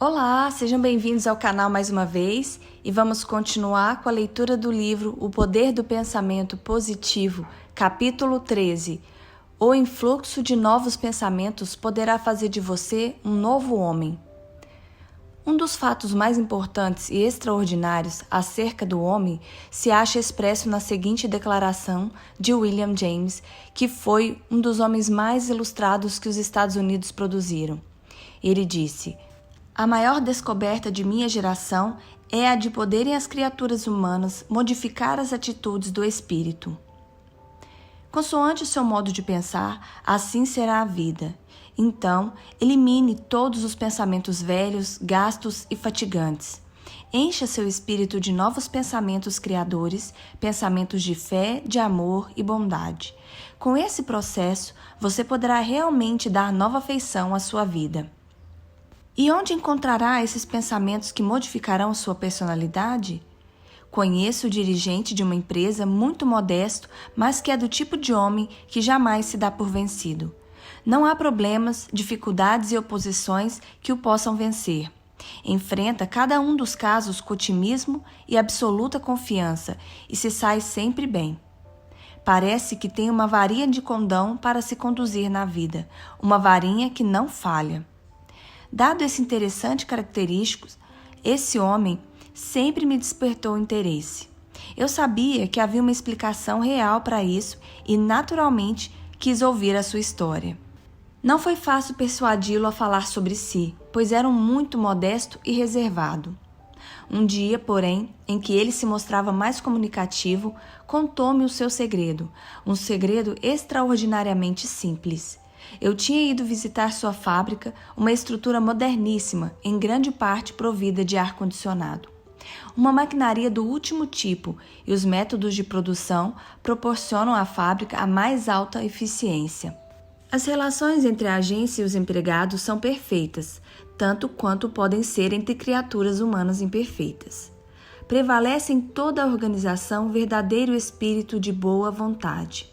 Olá, sejam bem-vindos ao canal mais uma vez e vamos continuar com a leitura do livro O Poder do Pensamento Positivo, capítulo 13. O influxo de novos pensamentos poderá fazer de você um novo homem. Um dos fatos mais importantes e extraordinários acerca do homem se acha expresso na seguinte declaração de William James, que foi um dos homens mais ilustrados que os Estados Unidos produziram. Ele disse: "A maior descoberta de minha geração é a de poderem as criaturas humanas modificar as atitudes do espírito. Consoante o seu modo de pensar, assim será a vida. Então, elimine todos os pensamentos velhos, gastos e fatigantes. Encha seu espírito de novos pensamentos criadores, pensamentos de fé, de amor e bondade. Com esse processo, você poderá realmente dar nova feição à sua vida." E onde encontrará esses pensamentos que modificarão sua personalidade? Conheço o dirigente de uma empresa muito modesto, mas que é do tipo de homem que jamais se dá por vencido. Não há problemas, dificuldades e oposições que o possam vencer. Enfrenta cada um dos casos com otimismo e absoluta confiança e se sai sempre bem. Parece que tem uma varinha de condão para se conduzir na vida, uma varinha que não falha. Dado esse interessante característico, esse homem sempre me despertou interesse. Eu sabia que havia uma explicação real para isso e, naturalmente, quis ouvir a sua história. Não foi fácil persuadi-lo a falar sobre si, pois era muito modesto e reservado. Um dia, porém, em que ele se mostrava mais comunicativo, contou-me o seu segredo, um segredo extraordinariamente simples. Eu tinha ido visitar sua fábrica, uma estrutura moderníssima, em grande parte provida de ar-condicionado. Uma maquinaria do último tipo e os métodos de produção proporcionam à fábrica a mais alta eficiência. As relações entre a agência e os empregados são perfeitas, tanto quanto podem ser entre criaturas humanas imperfeitas. Prevalece em toda a organização um verdadeiro espírito de boa vontade.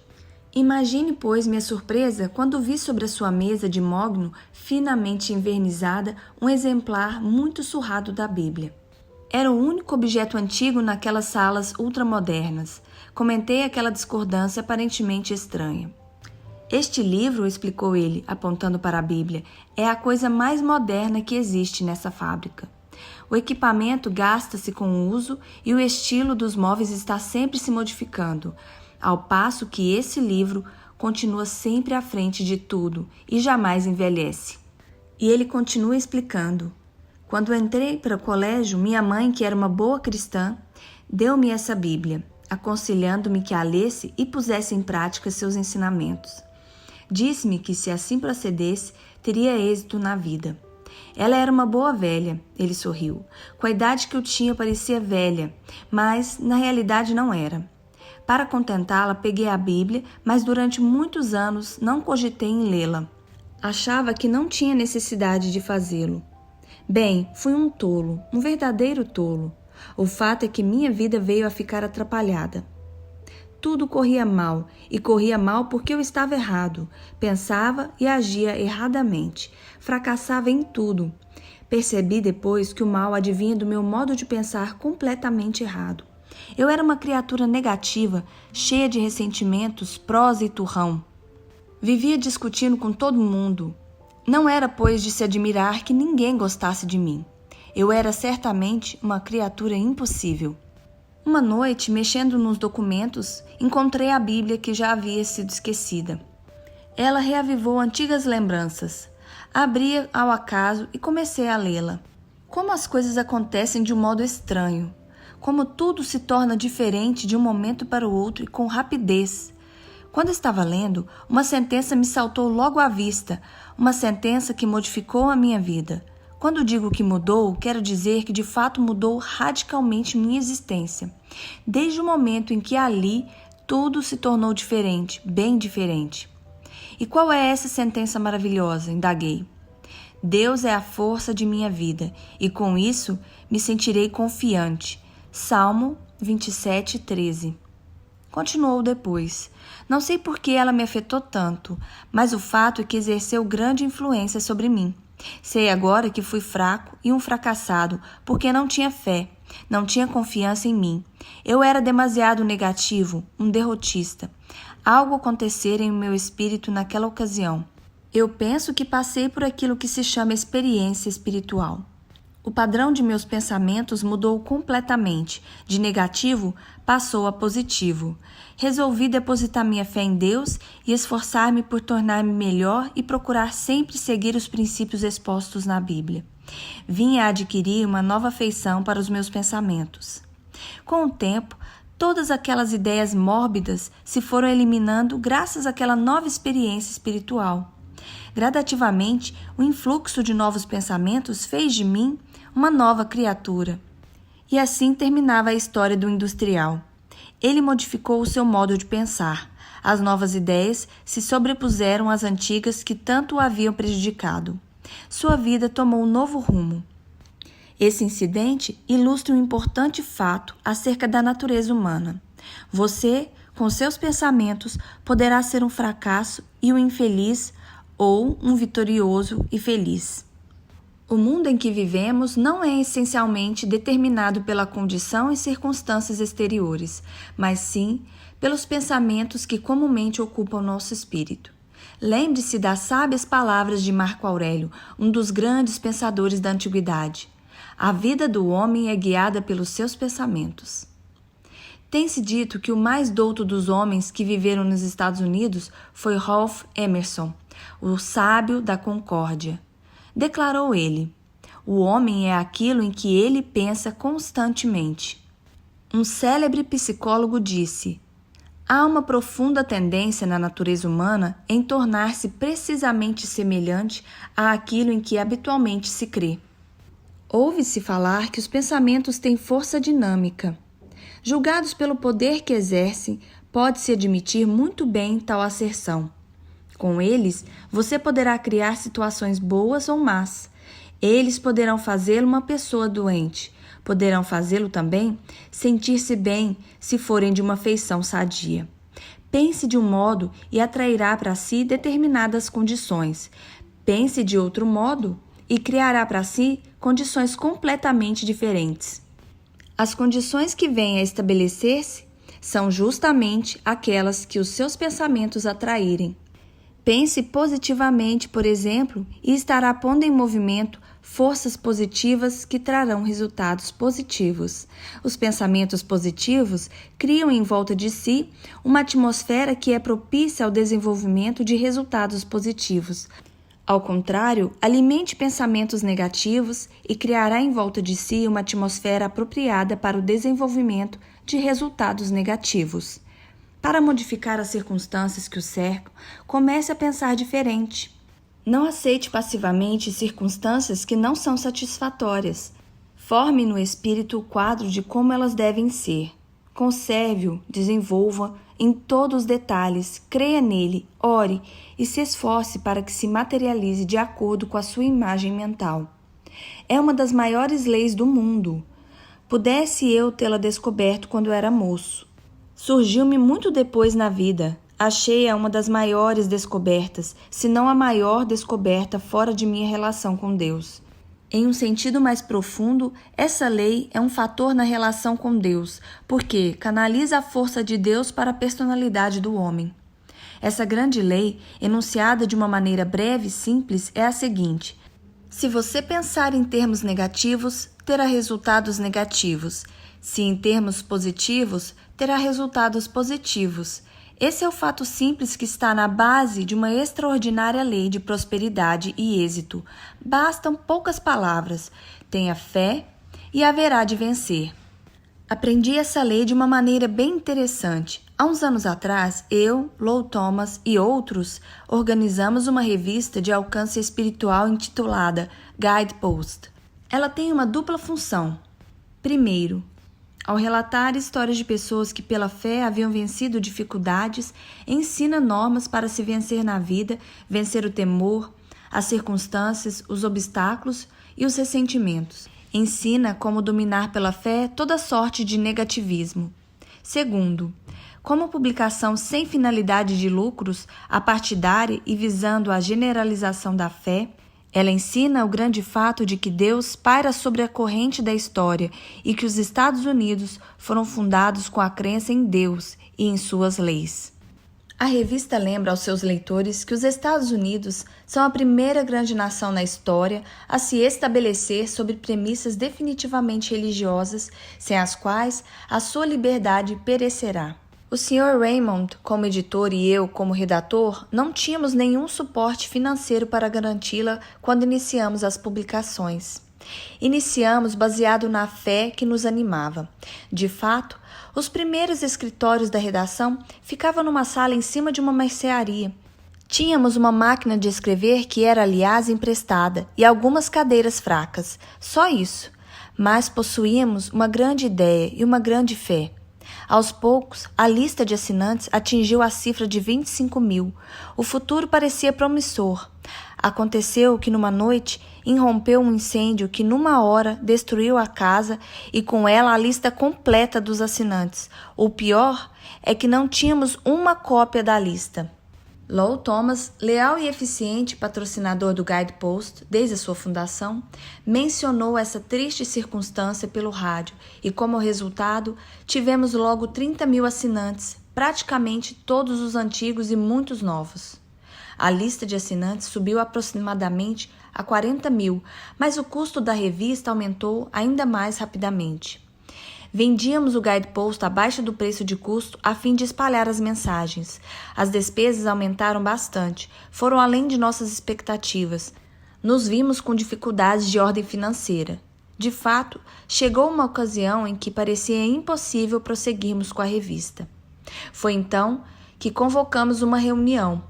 Imagine, pois, minha surpresa quando vi sobre a sua mesa de mogno, finamente envernizada, um exemplar muito surrado da Bíblia. Era o único objeto antigo naquelas salas ultramodernas. Comentei aquela discordância aparentemente estranha. "Este livro", explicou ele, apontando para a Bíblia, "é a coisa mais moderna que existe nessa fábrica. O equipamento gasta-se com o uso e o estilo dos móveis está sempre se modificando, ao passo que esse livro continua sempre à frente de tudo e jamais envelhece." E ele continua explicando: "Quando entrei para o colégio, minha mãe, que era uma boa cristã, deu-me essa Bíblia, aconselhando-me que a lesse e pusesse em prática seus ensinamentos. Disse-me que, se assim procedesse, teria êxito na vida. Ela era uma boa velha", ele sorriu. "Com a idade que eu tinha, parecia velha, mas na realidade não era. Para contentá-la, peguei a Bíblia, mas durante muitos anos não cogitei em lê-la. Achava que não tinha necessidade de fazê-lo. Bem, fui um tolo, um verdadeiro tolo. O fato é que minha vida veio a ficar atrapalhada. Tudo corria mal, e corria mal porque eu estava errado. Pensava e agia erradamente. Fracassava em tudo. Percebi depois que o mal advinha do meu modo de pensar completamente errado. Eu era uma criatura negativa, cheia de ressentimentos, prosa e turrão. Vivia discutindo com todo mundo. Não era, pois, de se admirar que ninguém gostasse de mim. Eu era certamente uma criatura impossível. Uma noite, mexendo nos documentos, encontrei a Bíblia que já havia sido esquecida. Ela reavivou antigas lembranças. Abri ao acaso e comecei a lê-la. Como as coisas acontecem de um modo estranho. Como tudo se torna diferente de um momento para o outro e com rapidez. Quando estava lendo, uma sentença me saltou logo à vista, uma sentença que modificou a minha vida. Quando digo que mudou, quero dizer que de fato mudou radicalmente minha existência. Desde o momento em que a li, tudo se tornou diferente, bem diferente." "E qual é essa sentença maravilhosa?" indaguei. "Deus é a força de minha vida, e com isso me sentirei confiante." Salmo 27:13. Continuou depois. Não sei por que ela me afetou tanto, mas o fato é que exerceu grande influência sobre mim. Sei agora que fui fraco e um fracassado, porque não tinha fé, não tinha confiança em mim. Eu era demasiado negativo, um derrotista. Algo acontecera em meu espírito naquela ocasião. Eu penso que passei por aquilo que se chama experiência espiritual. O padrão de meus pensamentos mudou completamente. De negativo, passou a positivo. Resolvi depositar minha fé em Deus e esforçar-me por tornar-me melhor e procurar sempre seguir os princípios expostos na Bíblia. Vim a adquirir uma nova afeição para os meus pensamentos. Com o tempo, todas aquelas ideias mórbidas se foram eliminando graças àquela nova experiência espiritual. Gradativamente, o influxo de novos pensamentos fez de mim uma nova criatura. E assim terminava a história do industrial. Ele modificou o seu modo de pensar. As novas ideias se sobrepuseram às antigas que tanto o haviam prejudicado. Sua vida tomou um novo rumo. Esse incidente ilustra um importante fato acerca da natureza humana. Você, com seus pensamentos, poderá ser um fracasso e um infeliz ou um vitorioso e feliz. O mundo em que vivemos não é essencialmente determinado pela condição e circunstâncias exteriores, mas sim pelos pensamentos que comumente ocupam nosso espírito. Lembre-se das sábias palavras de Marco Aurélio, um dos grandes pensadores da antiguidade. A vida do homem é guiada pelos seus pensamentos. Tem-se dito que o mais douto dos homens que viveram nos Estados Unidos foi Ralph Emerson, o sábio da concórdia. Declarou ele: o homem é aquilo em que ele pensa constantemente. Um célebre psicólogo disse: há uma profunda tendência na natureza humana em tornar-se precisamente semelhante àquilo em que habitualmente se crê. Ouve-se falar que os pensamentos têm força dinâmica. Julgados pelo poder que exercem, pode-se admitir muito bem tal asserção. Com eles, você poderá criar situações boas ou más. Eles poderão fazê-lo uma pessoa doente. Poderão fazê-lo também sentir-se bem se forem de uma feição sadia. Pense de um modo e atrairá para si determinadas condições. Pense de outro modo e criará para si condições completamente diferentes. As condições que vêm a estabelecer-se são justamente aquelas que os seus pensamentos atraírem. Pense positivamente, por exemplo, e estará pondo em movimento forças positivas que trarão resultados positivos. Os pensamentos positivos criam em volta de si uma atmosfera que é propícia ao desenvolvimento de resultados positivos. Ao contrário, alimente pensamentos negativos e criará em volta de si uma atmosfera apropriada para o desenvolvimento de resultados negativos. Para modificar as circunstâncias que o cercam, comece a pensar diferente. Não aceite passivamente circunstâncias que não são satisfatórias. Forme no espírito o quadro de como elas devem ser. Conserve-o, desenvolva em todos os detalhes, creia nele, ore e se esforce para que se materialize de acordo com a sua imagem mental. É uma das maiores leis do mundo. Pudesse eu tê-la descoberto quando era moço. Surgiu-me muito depois na vida. Achei-a uma das maiores descobertas, se não a maior descoberta fora de minha relação com Deus. Em um sentido mais profundo, essa lei é um fator na relação com Deus, porque canaliza a força de Deus para a personalidade do homem. Essa grande lei, enunciada de uma maneira breve e simples, é a seguinte: se você pensar em termos negativos, terá resultados negativos. Se em termos positivos, terá resultados positivos. Esse é o fato simples que está na base de uma extraordinária lei de prosperidade e êxito. Bastam poucas palavras. Tenha fé e haverá de vencer. Aprendi essa lei de uma maneira bem interessante. Há uns anos atrás, eu, Lou Thomas e outros organizamos uma revista de alcance espiritual intitulada Guidepost. Ela tem uma dupla função. Primeiro, ao relatar histórias de pessoas que pela fé haviam vencido dificuldades, ensina normas para se vencer na vida, vencer o temor, as circunstâncias, os obstáculos e os ressentimentos. Ensina como dominar pela fé toda sorte de negativismo. Segundo, como publicação sem finalidade de lucros, apartidária e visando a generalização da fé, Ela ensina o grande fato de que Deus paira sobre a corrente da história e que os Estados Unidos foram fundados com a crença em Deus e em suas leis. A revista lembra aos seus leitores que os Estados Unidos são a primeira grande nação na história a se estabelecer sobre premissas definitivamente religiosas, sem as quais a sua liberdade perecerá. O Sr. Raymond, como editor, e eu, como redator, não tínhamos nenhum suporte financeiro para garanti-la quando iniciamos as publicações. Iniciamos baseado na fé que nos animava. De fato, os primeiros escritórios da redação ficavam numa sala em cima de uma mercearia. Tínhamos uma máquina de escrever que era, aliás, emprestada e algumas cadeiras fracas. Só isso. Mas possuíamos uma grande ideia e uma grande fé. Aos poucos, a lista de assinantes atingiu a cifra de 25.000. O futuro parecia promissor. Aconteceu que numa noite irrompeu um incêndio que numa hora destruiu a casa e com ela a lista completa dos assinantes. O pior é que não tínhamos uma cópia da lista. Lowell Thomas, leal e eficiente patrocinador do Guidepost desde a sua fundação, mencionou essa triste circunstância pelo rádio e, como resultado, tivemos logo 30.000 assinantes, praticamente todos os antigos e muitos novos. A lista de assinantes subiu aproximadamente a 40.000, mas o custo da revista aumentou ainda mais rapidamente. Vendíamos o Guidepost abaixo do preço de custo a fim de espalhar as mensagens. As despesas aumentaram bastante, foram além de nossas expectativas. Nos vimos com dificuldades de ordem financeira. De fato, chegou uma ocasião em que parecia impossível prosseguirmos com a revista. Foi então que convocamos uma reunião.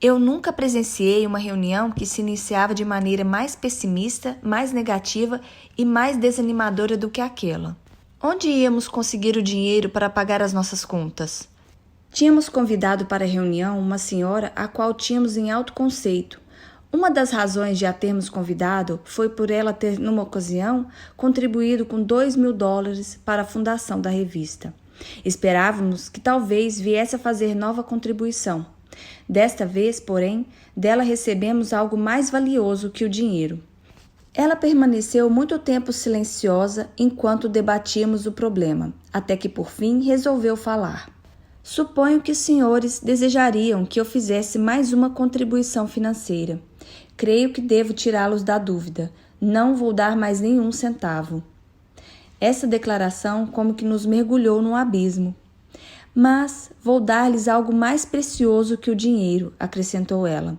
Eu nunca presenciei uma reunião que se iniciava de maneira mais pessimista, mais negativa e mais desanimadora do que aquela. Onde íamos conseguir o dinheiro para pagar as nossas contas? Tínhamos convidado para a reunião uma senhora a qual tínhamos em alto conceito. Uma das razões de a termos convidado foi por ela ter, numa ocasião, contribuído com $2.000 para a fundação da revista. Esperávamos que talvez viesse a fazer nova contribuição. Desta vez, porém, dela recebemos algo mais valioso que o dinheiro. Ela permaneceu muito tempo silenciosa enquanto debatíamos o problema, até que por fim resolveu falar. Suponho que os senhores desejariam que eu fizesse mais uma contribuição financeira. Creio que devo tirá-los da dúvida. Não vou dar mais nenhum centavo. Essa declaração como que nos mergulhou num abismo. Mas vou dar-lhes algo mais precioso que o dinheiro, acrescentou ela.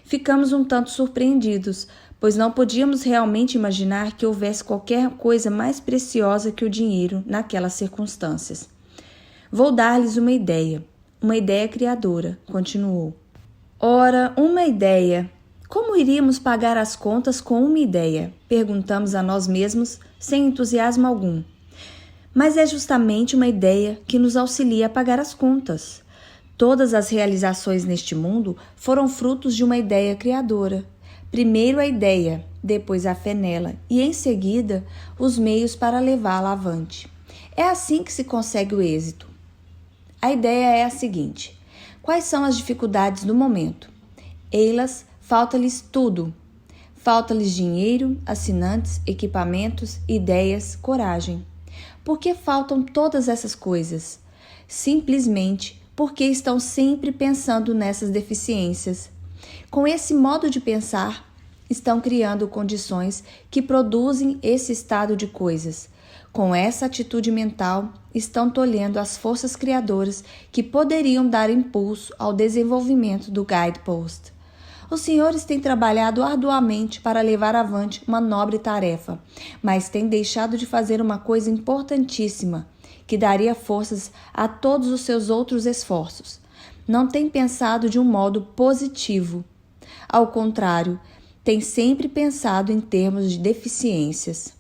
Ficamos um tanto surpreendidos, pois não podíamos realmente imaginar que houvesse qualquer coisa mais preciosa que o dinheiro naquelas circunstâncias. Vou dar-lhes uma ideia criadora, continuou. Ora, uma ideia. Como iríamos pagar as contas com uma ideia? Perguntamos a nós mesmos, sem entusiasmo algum. Mas é justamente uma ideia que nos auxilia a pagar as contas. Todas as realizações neste mundo foram frutos de uma ideia criadora. Primeiro a ideia, depois a fé nela e, em seguida, os meios para levá-la avante. É assim que se consegue o êxito. A ideia é a seguinte: quais são as dificuldades do momento? Elas, falta-lhes tudo. Falta-lhes dinheiro, assinantes, equipamentos, ideias, coragem. Por que faltam todas essas coisas? Simplesmente porque estão sempre pensando nessas deficiências. Com esse modo de pensar, estão criando condições que produzem esse estado de coisas. Com essa atitude mental, estão tolhendo as forças criadoras que poderiam dar impulso ao desenvolvimento do Guidepost. Os senhores têm trabalhado arduamente para levar avante uma nobre tarefa, mas têm deixado de fazer uma coisa importantíssima, que daria forças a todos os seus outros esforços. Não têm pensado de um modo positivo. Ao contrário, têm sempre pensado em termos de deficiências.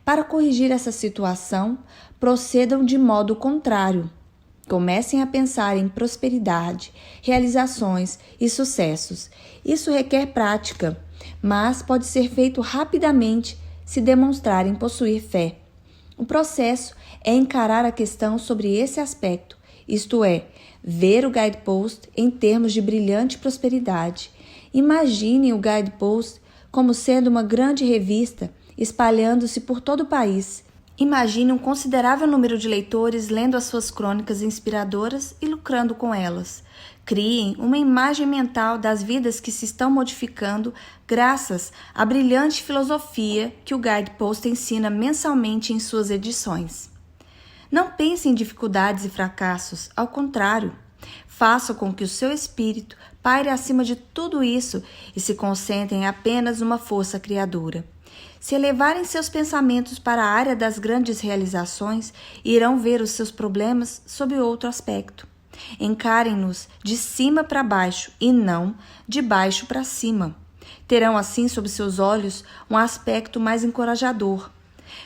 Para corrigir essa situação, procedam de modo contrário. Comecem a pensar em prosperidade, realizações e sucessos. Isso requer prática, mas pode ser feito rapidamente se demonstrarem possuir fé. O processo é encarar a questão sobre esse aspecto, isto é, ver o Guidepost em termos de brilhante prosperidade. Imaginem o Guidepost como sendo uma grande revista espalhando-se por todo o país. Imagine um considerável número de leitores lendo as suas crônicas inspiradoras e lucrando com elas. Criem uma imagem mental das vidas que se estão modificando graças à brilhante filosofia que o Guidepost ensina mensalmente em suas edições. Não pense em dificuldades e fracassos, ao contrário. Faça com que o seu espírito paire acima de tudo isso e se concentre em apenas uma força criadora. Se elevarem seus pensamentos para a área das grandes realizações, irão ver os seus problemas sob outro aspecto. Encarem-nos de cima para baixo e não de baixo para cima. Terão assim sob seus olhos um aspecto mais encorajador.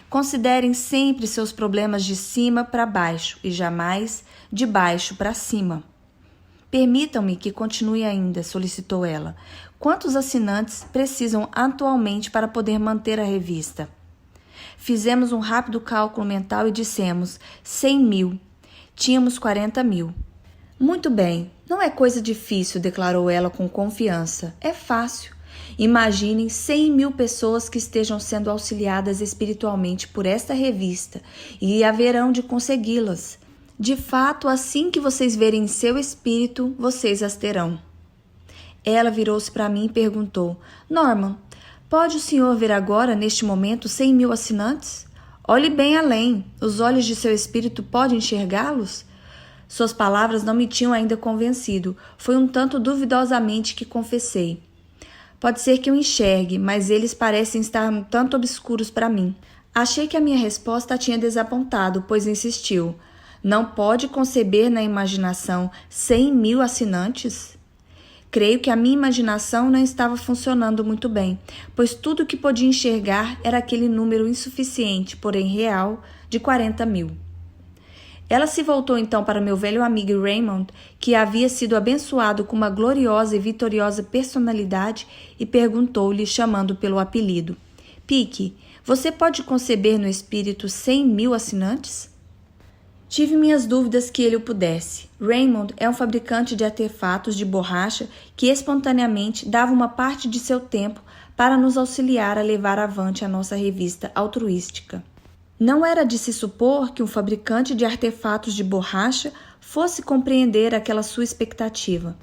Considerem sempre seus problemas de cima para baixo e jamais de baixo para cima. Permitam-me que continue ainda, solicitou ela. Quantos assinantes precisam atualmente para poder manter a revista? Fizemos um rápido cálculo mental e dissemos 100.000. Tínhamos 40.000. Muito bem, não é coisa difícil, declarou ela com confiança. É fácil. Imaginem 100.000 pessoas que estejam sendo auxiliadas espiritualmente por esta revista e haverão de consegui-las. De fato, assim que vocês verem em seu espírito, vocês as terão. Ela virou-se para mim e perguntou: Norman, pode o senhor ver agora, neste momento, 100.000 assinantes? Olhe bem além. Os olhos de seu espírito podem enxergá-los? Suas palavras não me tinham ainda convencido. Foi um tanto duvidosamente que confessei. Pode ser que eu enxergue, mas eles parecem estar um tanto obscuros para mim. Achei que a minha resposta a tinha desapontado, pois insistiu. Não pode conceber na imaginação 100.000 assinantes? Creio que a minha imaginação não estava funcionando muito bem, pois tudo o que podia enxergar era aquele número insuficiente, porém real, de 40.000. Ela se voltou então para meu velho amigo Raymond, que havia sido abençoado com uma gloriosa e vitoriosa personalidade, e perguntou-lhe, chamando pelo apelido: Pique, você pode conceber no espírito 100.000 assinantes? Tive minhas dúvidas que ele o pudesse. Raymond é um fabricante de artefatos de borracha que espontaneamente dava uma parte de seu tempo para nos auxiliar a levar avante a nossa revista altruística. Não era de se supor que um fabricante de artefatos de borracha fosse compreender aquela sua expectativa.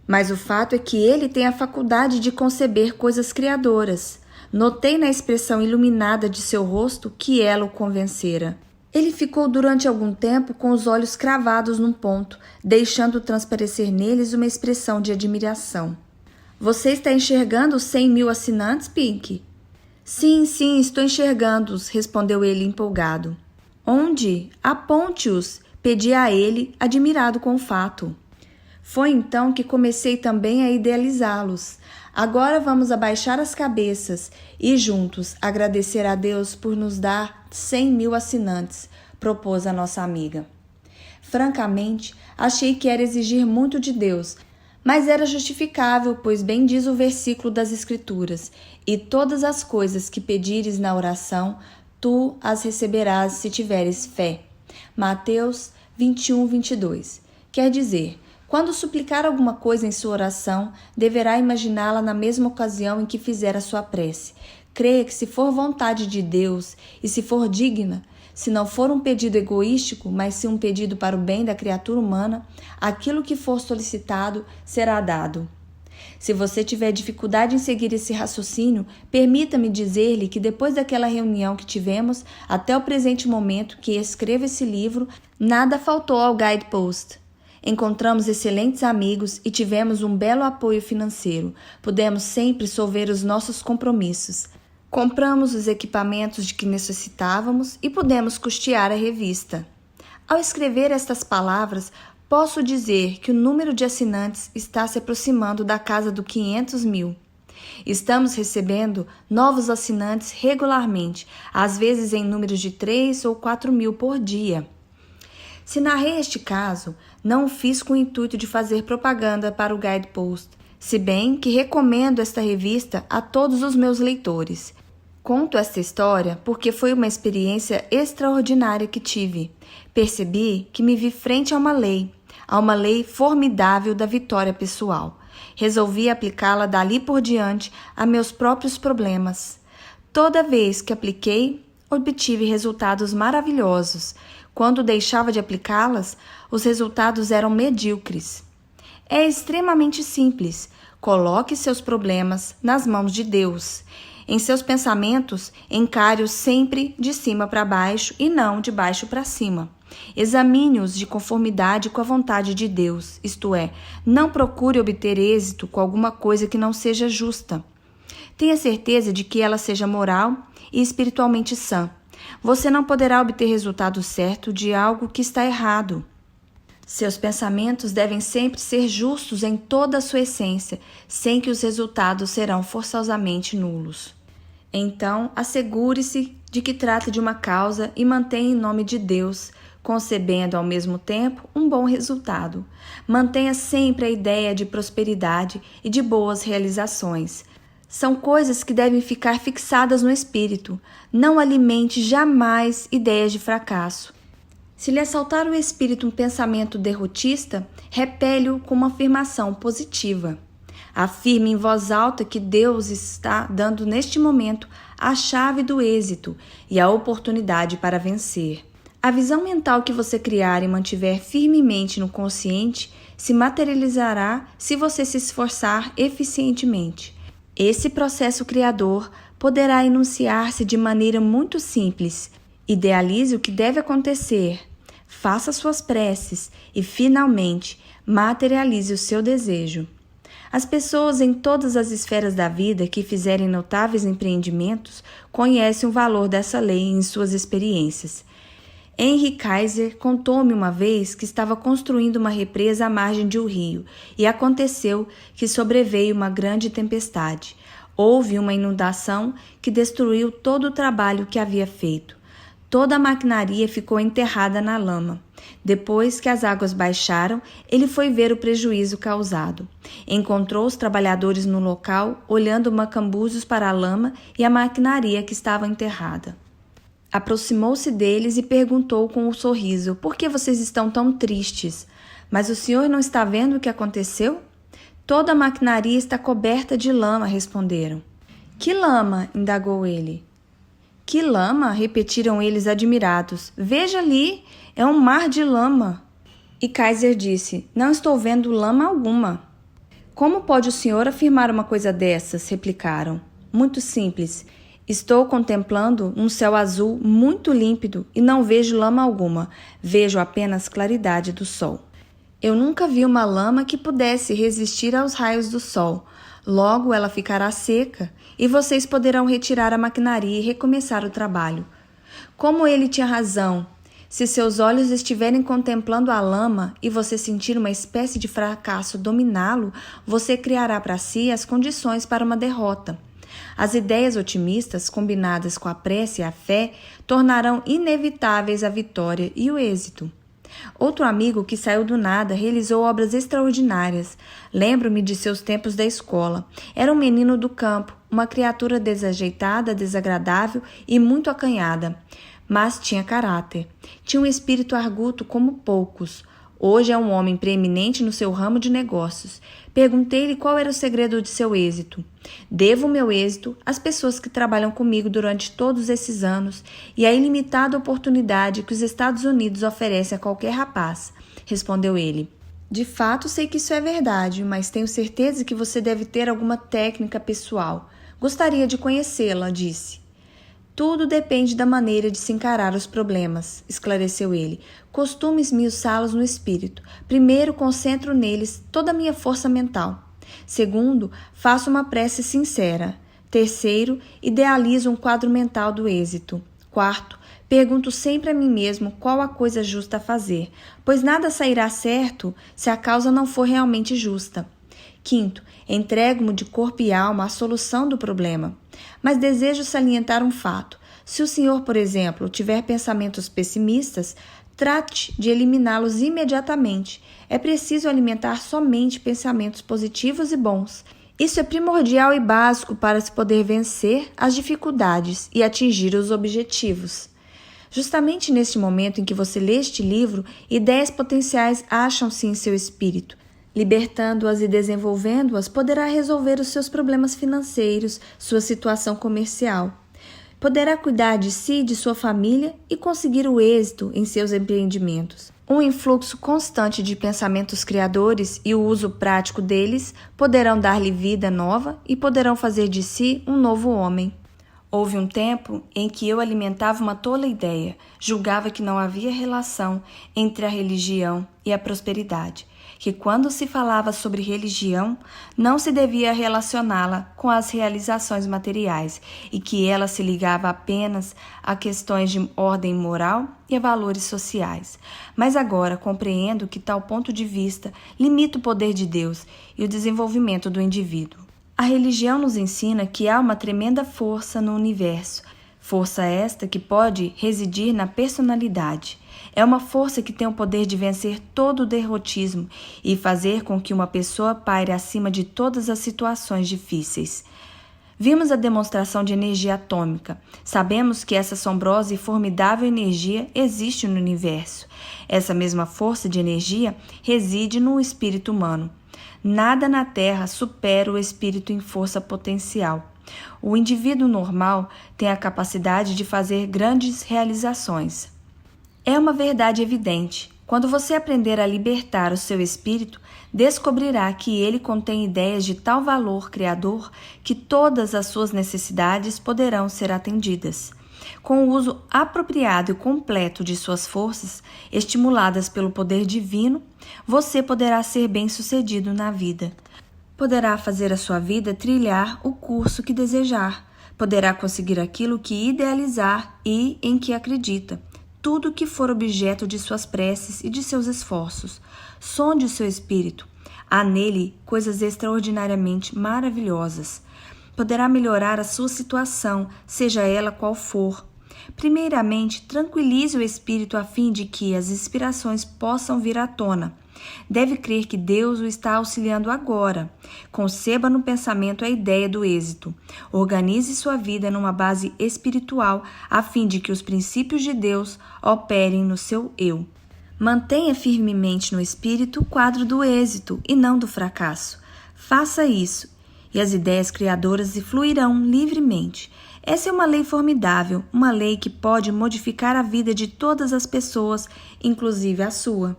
Mas o fato é que ele tem a faculdade de conceber coisas criadoras. Notei na expressão iluminada de seu rosto que ela o convencera. Ele ficou durante algum tempo com os olhos cravados num ponto, deixando transparecer neles uma expressão de admiração. Você está enxergando os 100.000 assinantes, Pink? Sim, estou enxergando-os, respondeu ele empolgado. Onde? Aponte-os, pedi a ele, admirado com o fato. Foi então que comecei também a idealizá-los. Agora vamos abaixar as cabeças e juntos agradecer a Deus por nos dar 100.000 assinantes, propôs a nossa amiga. Francamente, achei que era exigir muito de Deus, mas era justificável, pois bem diz o versículo das Escrituras: e todas as coisas que pedires na oração, tu as receberás se tiveres fé. Mateus 21:22. Quer dizer, quando suplicar alguma coisa em sua oração, deverá imaginá-la na mesma ocasião em que fizer a sua prece. Creia que se for vontade de Deus e se for digna, se não for um pedido egoístico, mas sim um pedido para o bem da criatura humana, aquilo que for solicitado será dado. Se você tiver dificuldade em seguir esse raciocínio, permita-me dizer-lhe que depois daquela reunião que tivemos, até o presente momento que escrevo esse livro, nada faltou ao Guidepost. Encontramos excelentes amigos e tivemos um belo apoio financeiro. Pudemos sempre solver os nossos compromissos. Compramos os equipamentos de que necessitávamos e pudemos custear a revista. Ao escrever estas palavras, posso dizer que o número de assinantes está se aproximando da casa dos 500.000. Estamos recebendo novos assinantes regularmente, às vezes em números de 3 ou 4.000 por dia. Se narrei este caso, não o fiz com o intuito de fazer propaganda para o Guidepost, se bem que recomendo esta revista a todos os meus leitores. Conto esta história porque foi uma experiência extraordinária que tive. Percebi que me vi frente a uma lei formidável da vitória pessoal. Resolvi aplicá-la dali por diante a meus próprios problemas. Toda vez que apliquei, obtive resultados maravilhosos. Quando deixava de aplicá-las, os resultados eram medíocres. É extremamente simples. Coloque seus problemas nas mãos de Deus. Em seus pensamentos, encare-os sempre de cima para baixo e não de baixo para cima. Examine-os de conformidade com a vontade de Deus, isto é, não procure obter êxito com alguma coisa que não seja justa. Tenha certeza de que ela seja moral e espiritualmente sã. Você não poderá obter resultado certo de algo que está errado. Seus pensamentos devem sempre ser justos em toda a sua essência, sem que os resultados serão forçosamente nulos. Então, assegure-se de que trata de uma causa e mantenha em nome de Deus, concebendo ao mesmo tempo um bom resultado. Mantenha sempre a ideia de prosperidade e de boas realizações. São coisas que devem ficar fixadas no espírito. Não alimente jamais ideias de fracasso. Se lhe assaltar o espírito um pensamento derrotista, repele-o com uma afirmação positiva. Afirme em voz alta que Deus está dando neste momento a chave do êxito e a oportunidade para vencer. A visão mental que você criar e mantiver firmemente no consciente se materializará se você se esforçar eficientemente. Esse processo criador poderá enunciar-se de maneira muito simples. Idealize o que deve acontecer, faça suas preces e, finalmente, materialize o seu desejo. As pessoas em todas as esferas da vida que fizerem notáveis empreendimentos conhecem o valor dessa lei em suas experiências. Henry Kaiser contou-me uma vez que estava construindo uma represa à margem de um rio e aconteceu que sobreveio uma grande tempestade. Houve uma inundação que destruiu todo o trabalho que havia feito. Toda a maquinaria ficou enterrada na lama. Depois que as águas baixaram, ele foi ver o prejuízo causado. Encontrou os trabalhadores no local, olhando macambuzos para a lama e a maquinaria que estava enterrada. Aproximou-se deles e perguntou com um sorriso: "Por que vocês estão tão tristes? Mas o senhor não está vendo o que aconteceu?" "Toda a maquinaria está coberta de lama", responderam. "Que lama?" indagou ele. "Que lama?" repetiram eles admirados. "Veja ali, é um mar de lama." E Kaiser disse: "Não estou vendo lama alguma." "Como pode o senhor afirmar uma coisa dessas?" replicaram. "Muito simples. Estou contemplando um céu azul muito límpido e não vejo lama alguma. Vejo apenas claridade do sol. Eu nunca vi uma lama que pudesse resistir aos raios do sol. Logo ela ficará seca e vocês poderão retirar a maquinaria e recomeçar o trabalho." Como ele tinha razão. Se seus olhos estiverem contemplando a lama e você sentir uma espécie de fracasso dominá-lo, você criará para si as condições para uma derrota. As ideias otimistas, combinadas com a prece e a fé, tornarão inevitáveis a vitória e o êxito. Outro amigo que saiu do nada realizou obras extraordinárias. Lembro-me de seus tempos da escola. Era um menino do campo, uma criatura desajeitada, desagradável e muito acanhada. Mas tinha caráter. Tinha um espírito arguto como poucos. Hoje é um homem preeminente no seu ramo de negócios. Perguntei-lhe qual era o segredo de seu êxito. "Devo o meu êxito às pessoas que trabalham comigo durante todos esses anos e à ilimitada oportunidade que os Estados Unidos oferecem a qualquer rapaz", respondeu ele. "De fato, sei que isso é verdade, mas tenho certeza que você deve ter alguma técnica pessoal. Gostaria de conhecê-la", disse. "Tudo depende da maneira de se encarar os problemas", esclareceu ele. "Costumo esmiuçá-los no espírito. Primeiro, concentro neles toda a minha força mental. Segundo, faço uma prece sincera. Terceiro, idealizo um quadro mental do êxito. Quarto, pergunto sempre a mim mesmo qual a coisa justa a fazer, pois nada sairá certo se a causa não for realmente justa. Quinto, entrego-me de corpo e alma à solução do problema. Mas desejo salientar um fato. Se o senhor, por exemplo, tiver pensamentos pessimistas, trate de eliminá-los imediatamente. É preciso alimentar somente pensamentos positivos e bons. Isso é primordial e básico para se poder vencer as dificuldades e atingir os objetivos." Justamente neste momento em que você lê este livro, ideias potenciais acham-se em seu espírito. Libertando-as e desenvolvendo-as, poderá resolver os seus problemas financeiros, sua situação comercial. Poderá cuidar de si e de sua família e conseguir o êxito em seus empreendimentos. Um influxo constante de pensamentos criadores e o uso prático deles poderão dar-lhe vida nova e poderão fazer de si um novo homem. Houve um tempo em que eu alimentava uma tola ideia, julgava que não havia relação entre a religião e a prosperidade, que quando se falava sobre religião, não se devia relacioná-la com as realizações materiais e que ela se ligava apenas a questões de ordem moral e a valores sociais. Mas agora compreendo que tal ponto de vista limita o poder de Deus e o desenvolvimento do indivíduo. A religião nos ensina que há uma tremenda força no universo, força esta que pode residir na personalidade. É uma força que tem o poder de vencer todo o derrotismo e fazer com que uma pessoa paire acima de todas as situações difíceis. Vimos a demonstração de energia atômica. Sabemos que essa assombrosa e formidável energia existe no universo. Essa mesma força de energia reside no espírito humano. Nada na Terra supera o espírito em força potencial. O indivíduo normal tem a capacidade de fazer grandes realizações. É uma verdade evidente. Quando você aprender a libertar o seu espírito, descobrirá que ele contém ideias de tal valor criador que todas as suas necessidades poderão ser atendidas. Com o uso apropriado e completo de suas forças, estimuladas pelo poder divino, você poderá ser bem-sucedido na vida. Poderá fazer a sua vida trilhar o curso que desejar. Poderá conseguir aquilo que idealizar e em que acredita. Tudo que for objeto de suas preces e de seus esforços. Sonde o seu espírito. Há nele coisas extraordinariamente maravilhosas. Poderá melhorar a sua situação, seja ela qual for. Primeiramente, tranquilize o espírito a fim de que as inspirações possam vir à tona. Deve crer que Deus o está auxiliando agora. Conceba no pensamento a ideia do êxito. Organize sua vida numa base espiritual a fim de que os princípios de Deus operem no seu eu. Mantenha firmemente no espírito o quadro do êxito e não do fracasso. Faça isso e as ideias criadoras fluirão livremente. Essa é uma lei formidável, uma lei que pode modificar a vida de todas as pessoas, inclusive a sua.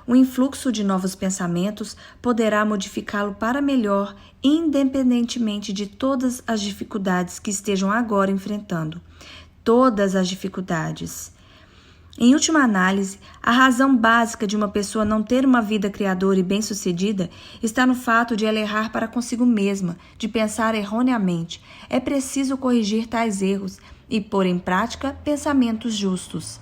O influxo de novos pensamentos poderá modificá-lo para melhor, independentemente de todas as dificuldades que estejam agora enfrentando. Todas as dificuldades. Em última análise, a razão básica de uma pessoa não ter uma vida criadora e bem-sucedida está no fato de ela errar para consigo mesma, de pensar erroneamente. É preciso corrigir tais erros e pôr em prática pensamentos justos.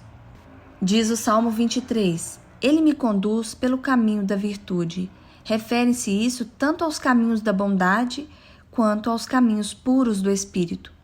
Diz o Salmo 23, Ele me conduz pelo caminho da virtude. Refere-se isso tanto aos caminhos da bondade quanto aos caminhos puros do Espírito.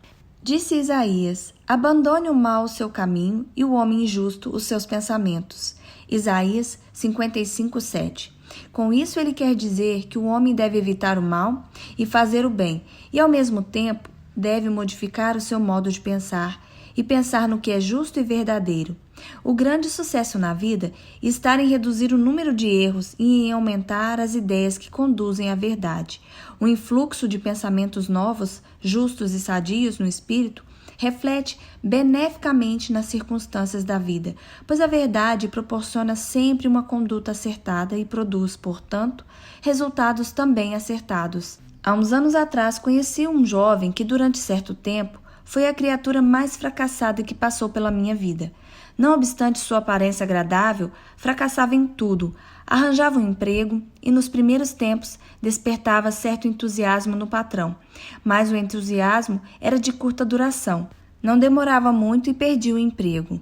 Disse Isaías, abandone o mal o seu caminho e o homem injusto os seus pensamentos. Isaías 55:7. Com isso ele quer dizer que o homem deve evitar o mal e fazer o bem, e ao mesmo tempo deve modificar o seu modo de pensar e pensar no que é justo e verdadeiro. O grande sucesso na vida está em reduzir o número de erros e em aumentar as ideias que conduzem à verdade. O influxo de pensamentos novos, justos e sadios no espírito reflete beneficamente nas circunstâncias da vida, pois a verdade proporciona sempre uma conduta acertada e produz, portanto, resultados também acertados. Há uns anos atrás conheci um jovem que durante certo tempo foi a criatura mais fracassada que passou pela minha vida. Não obstante sua aparência agradável, fracassava em tudo, arranjava um emprego e nos primeiros tempos despertava certo entusiasmo no patrão, mas o entusiasmo era de curta duração. Não demorava muito e perdia o emprego.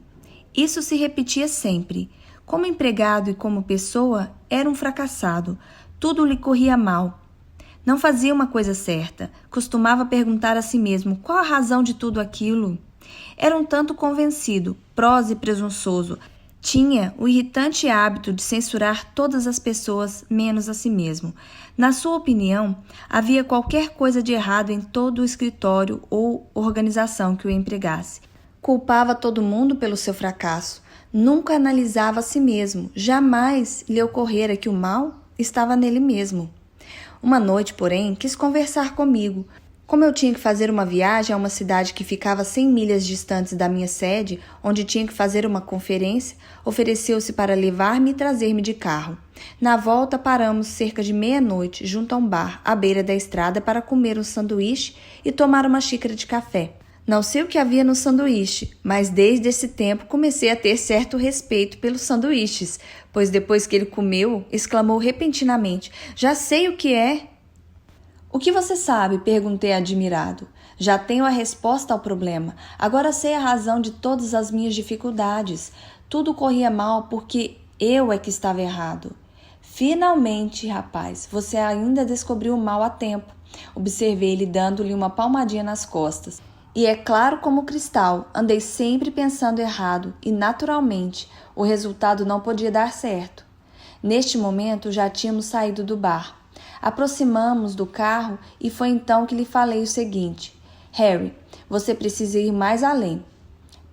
Isso se repetia sempre. Como empregado e como pessoa, era um fracassado. Tudo lhe corria mal. Não fazia uma coisa certa. Costumava perguntar a si mesmo qual a razão de tudo aquilo. Era um tanto convencido, prós e presunçoso. Tinha o irritante hábito de censurar todas as pessoas, menos a si mesmo. Na sua opinião, havia qualquer coisa de errado em todo o escritório ou organização que o empregasse. Culpava todo mundo pelo seu fracasso. Nunca analisava a si mesmo. Jamais lhe ocorrera que o mal estava nele mesmo. Uma noite, porém, quis conversar comigo. Como eu tinha que fazer uma viagem a uma cidade que ficava 100 milhas distantes da minha sede, onde tinha que fazer uma conferência, ofereceu-se para levar-me e trazer-me de carro. Na volta, paramos cerca de meia-noite junto a um bar à beira da estrada para comer um sanduíche e tomar uma xícara de café. Não sei o que havia no sanduíche, mas desde esse tempo comecei a ter certo respeito pelos sanduíches, pois depois que ele comeu, exclamou repentinamente: "Já sei o que é!" "O que você sabe?" perguntei admirado. "Já tenho a resposta ao problema. Agora sei a razão de todas as minhas dificuldades. Tudo corria mal porque eu é que estava errado." "Finalmente, rapaz, você ainda descobriu o mal a tempo." Observei-lhe dando-lhe uma palmadinha nas costas. "E é claro como cristal, andei sempre pensando errado e, naturalmente, o resultado não podia dar certo." Neste momento, já tínhamos saído do bar. Aproximamos do carro e foi então que lhe falei o seguinte: "Harry, você precisa ir mais além.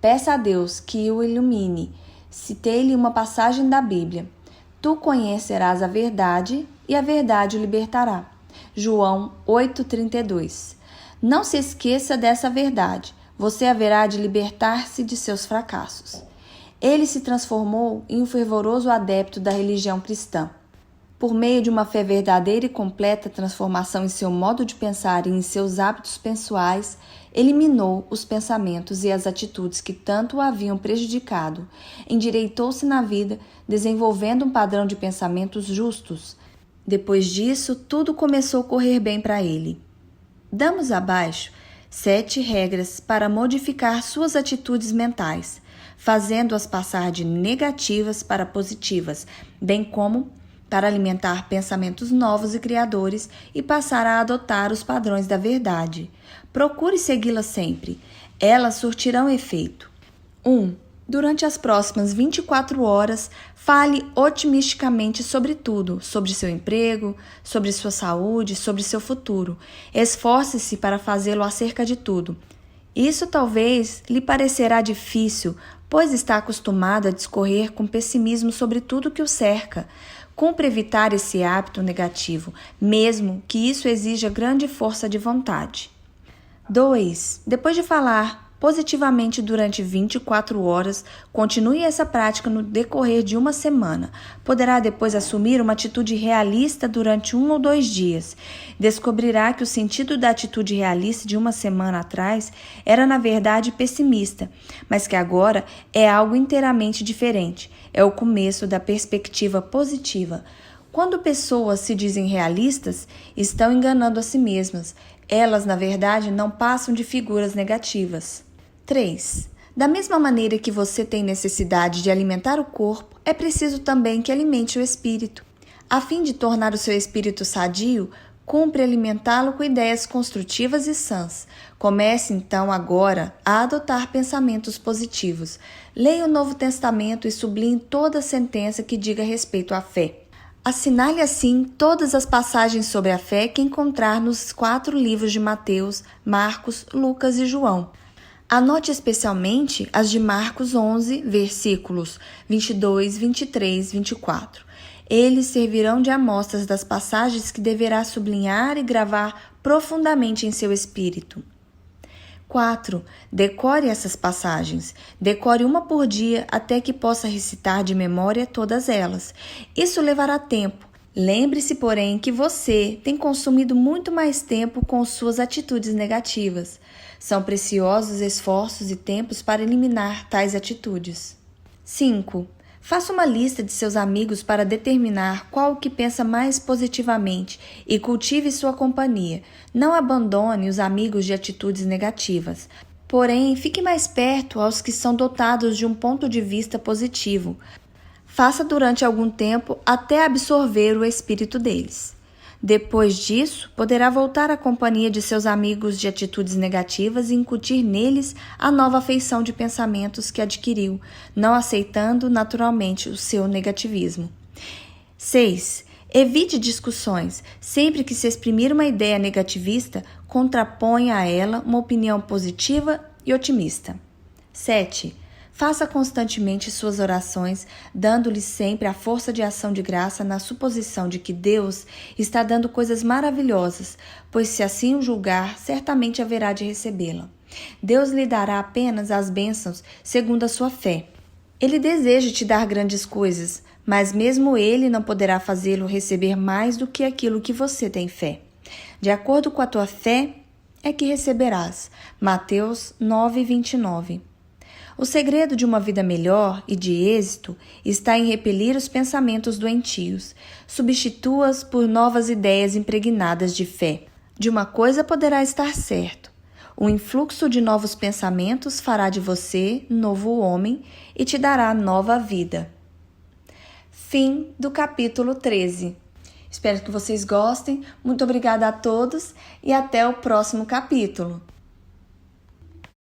Peça a Deus que o ilumine." Citei-lhe uma passagem da Bíblia: "Tu conhecerás a verdade e a verdade o libertará." João 8,32. Não se esqueça dessa verdade. Você haverá de libertar-se de seus fracassos. Ele se transformou em um fervoroso adepto da religião cristã. Por meio de uma fé verdadeira e completa transformação em seu modo de pensar e em seus hábitos pessoais, eliminou os pensamentos e as atitudes que tanto o haviam prejudicado, endireitou-se na vida, desenvolvendo um padrão de pensamentos justos. Depois disso, tudo começou a correr bem para ele. Damos abaixo 7 regras para modificar suas atitudes mentais, fazendo-as passar de negativas para positivas, bem como para alimentar pensamentos novos e criadores e passar a adotar os padrões da verdade. Procure segui-las sempre. Elas surtirão efeito. 1. Durante as próximas 24 horas, fale otimisticamente sobre tudo, sobre seu emprego, sobre sua saúde, sobre seu futuro. Esforce-se para fazê-lo acerca de tudo. Isso talvez lhe parecerá difícil, pois está acostumado a discorrer com pessimismo sobre tudo que o cerca. Cumpre evitar esse hábito negativo, mesmo que isso exija grande força de vontade. 2. Depois de falar positivamente durante 24 horas, continue essa prática no decorrer de uma semana. Poderá depois assumir uma atitude realista durante 1 ou 2 dias. Descobrirá que o sentido da atitude realista de uma semana atrás era, na verdade, pessimista, mas que agora é algo inteiramente diferente. É o começo da perspectiva positiva. Quando pessoas se dizem realistas, estão enganando a si mesmas. Elas, na verdade, não passam de figuras negativas. 3. Da mesma maneira que você tem necessidade de alimentar o corpo, é preciso também que alimente o espírito. A fim de tornar o seu espírito sadio, cumpre alimentá-lo com ideias construtivas e sãs. Comece, então, agora a adotar pensamentos positivos. Leia o Novo Testamento e sublinhe toda a sentença que diga respeito à fé. Assinale assim todas as passagens sobre a fé que encontrar nos 4 livros de Mateus, Marcos, Lucas e João. Anote especialmente as de Marcos 11, versículos 22, 23, 24. Eles servirão de amostras das passagens que deverá sublinhar e gravar profundamente em seu espírito. 4. Decore essas passagens. Decore uma por dia até que possa recitar de memória todas elas. Isso levará tempo. Lembre-se, porém, que você tem consumido muito mais tempo com suas atitudes negativas. São preciosos esforços e tempos para eliminar tais atitudes. 5. Faça uma lista de seus amigos para determinar qual o que pensa mais positivamente e cultive sua companhia. Não abandone os amigos de atitudes negativas. Porém, fique mais perto aos que são dotados de um ponto de vista positivo. Faça durante algum tempo até absorver o espírito deles. Depois disso, poderá voltar à companhia de seus amigos de atitudes negativas e incutir neles a nova feição de pensamentos que adquiriu, não aceitando naturalmente o seu negativismo. 6. Evite discussões. Sempre que se exprimir uma ideia negativista, contraponha a ela uma opinião positiva e otimista. 7. Faça constantemente suas orações, dando-lhe sempre a força de ação de graça na suposição de que Deus está dando coisas maravilhosas, pois se assim o julgar, certamente haverá de recebê-la. Deus lhe dará apenas as bênçãos segundo a sua fé. Ele deseja te dar grandes coisas, mas mesmo Ele não poderá fazê-lo receber mais do que aquilo que você tem fé. De acordo com a tua fé, é que receberás. Mateus 9:29. O segredo de uma vida melhor e de êxito está em repelir os pensamentos doentios. Substitua-os por novas ideias impregnadas de fé. De uma coisa poderá estar certo: o influxo de novos pensamentos fará de você novo homem e te dará nova vida. Fim do capítulo 13. Espero que vocês gostem. Muito obrigada a todos e até o próximo capítulo.